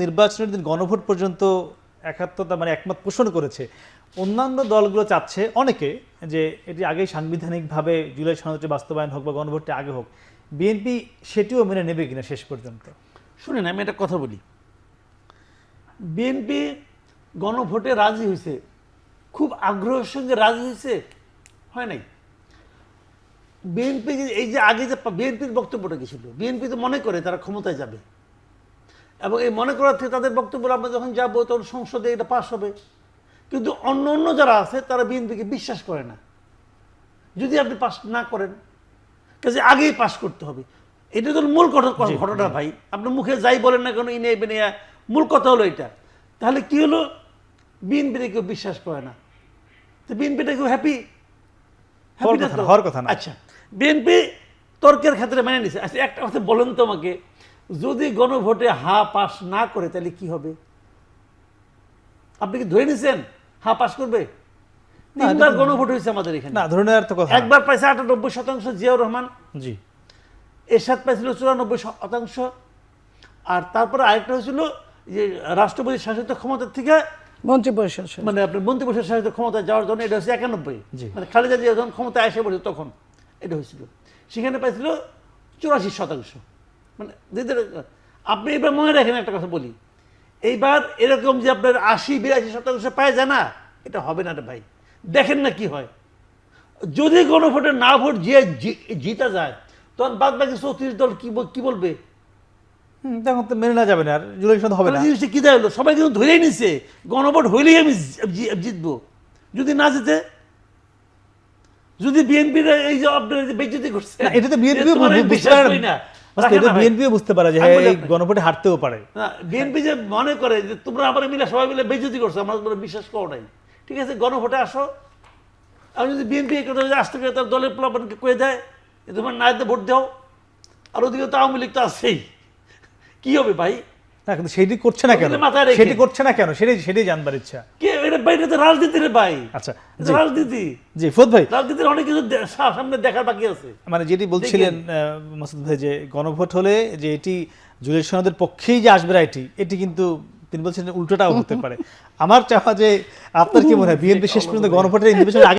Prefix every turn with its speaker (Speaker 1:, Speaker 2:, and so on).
Speaker 1: নির্বাচনের দিন গণভোট পর্যন্ত একাত্মতা মানে একমত পোষণ করেছে। অন্যান্য দলগুলো চাচ্ছে অনেকে যে এটি আগেই সাংবিধানিকভাবে জুলাই সনদটি বাস্তবায়ন হোক বা গণভোটটি আগে হোক। বিএনপি সেটিও মেনে নেবে কিনা শেষ পর্যন্ত?
Speaker 2: শুনেন, আমি একটা কথা বলি। বিএনপি গণভোটে রাজি হয়েছে, খুব আগ্রহের সঙ্গে রাজি হয়েছে, হয় নাই। বিএনপি এই যে আগে যে বিএনপির বক্তব্যটা কি ছিল, বিএনপি তো মনে করে তারা ক্ষমতায় যাবে, এবং এই মনে করার থেকে তাদের বক্তব্য আমরা যখন যাবো তখন সংসদে এটা পাস হবে। কিন্তু অন্য অন্য যারা আছে তারা বিএনপিকে বিশ্বাস করে না, যদি আপনি পাস না করেন, কাজে আগেই পাস করতে হবে। এটা তো মূল ঘটনা ভাই। আপনি মুখে যাই বলেন না কেন, ইনে বেনে, মূল কথা হলো এটা। তাহলে কি হলো, বিএনপিটা কেউ বিশ্বাস করে না, তো বিএনপিটা কেউ হ্যাপি
Speaker 1: হওয়ার কথা না।
Speaker 2: আচ্ছা, বিএনপি তর্কের ক্ষেত্রে মেনে নিছে। আচ্ছা, একটা কথা বলেন তো আমাকে, যদি গণভোটে পাস না করে তাহলে কি হবে? আপনি কি ধরে নিছেন পাস করবে? তিনবার গণভোট হয়েছে আমাদের এখানে।
Speaker 1: না, ধরে নেওয়ার তো কথা।
Speaker 2: একবার পাইছে 98% জিয়াউর রহমান,
Speaker 1: জি,
Speaker 2: এরশাদ পাইছিল 94%, আর তারপরে আরেকটা হয়েছিল যে রাষ্ট্রপতি শাসিত ক্ষমতা থেকে
Speaker 3: মন্ত্রিপরিষদ,
Speaker 2: মানে আপনার মন্ত্রিপরিষদ শাসিত ক্ষমতায় যাওয়ার জন্য, এটা হচ্ছে 91, মানে খালেদা জিয়া যখন ক্ষমতায় এসে পড়ে তখন এটা হয়েছিল। সেখানে পাইছিল 84%। মানে আপনি এবার মনে রাখেন একটা কথা বলি, এইবার এরকম যে আপনার 80-82% পায় যায় না, এটা হবে না রে ভাই। দেখেন না কি হয়, যদি গণভোটে না ভোট জিতা যায় তখন বাদ বাকি 34 দল কি বলবে?
Speaker 1: তখন তো মেনে না যাবে না, আর জুলাই সনদ হবে না।
Speaker 2: জিনিসটা কি হলো, সবাই কিন্তু ধরেই নিছে গণভোট হইলেই আমি জিতবো। যদি না জিতে, যদি বিএনপির এই যে আপনার বেইজ্জতি করছে,
Speaker 1: এটা তো বিএনপিও বুঝতে পারে যে এই গণভোটে হারতেও পারে।
Speaker 2: বিএনপি যে মনে করে যে তোমরা আবার মিলে সবাই মিলে বেইজ্জতি করছো, আমরা তোমরা বিশ্বাস করো নাই, ঠিক আছে গণভোটে আসো। আর যদি বিএনপি এই কথা আসতে গেলে তার দলের প্লাবনকে কয়ে দেয় যে তোমার নাইতে ভোট দাও, আর ওদিকে তো আওয়ামী লীগ তো আছেই, কি হবে ভাই?
Speaker 1: না, কিন্তু সেটি করছে না কেন? সেটি করছে না কেন? সেটাই জানবার ইচ্ছা।
Speaker 2: কে এটা ভাই? এটা তো রাজনীতির ভাই।
Speaker 1: আচ্ছা,
Speaker 2: রাজনীতি।
Speaker 1: জি ফুয়াদ ভাই,
Speaker 2: রাজনীতির অনেক কিছু সামনে দেখার বাকি আছে।
Speaker 1: মানে যেটি বলছিলেন মাসুদ ভাই যে গণভোট হলে যে এটি জুলাই সনদের পক্ষেই যে আসবে এটি কিন্তু তিনি বলছেন উল্টোটাও হতে পারে। আমার চাওয়া যে আপনার কি মনে হয় বিএনপি শেষ পর্যন্ত গণভোটের নির্বাচনের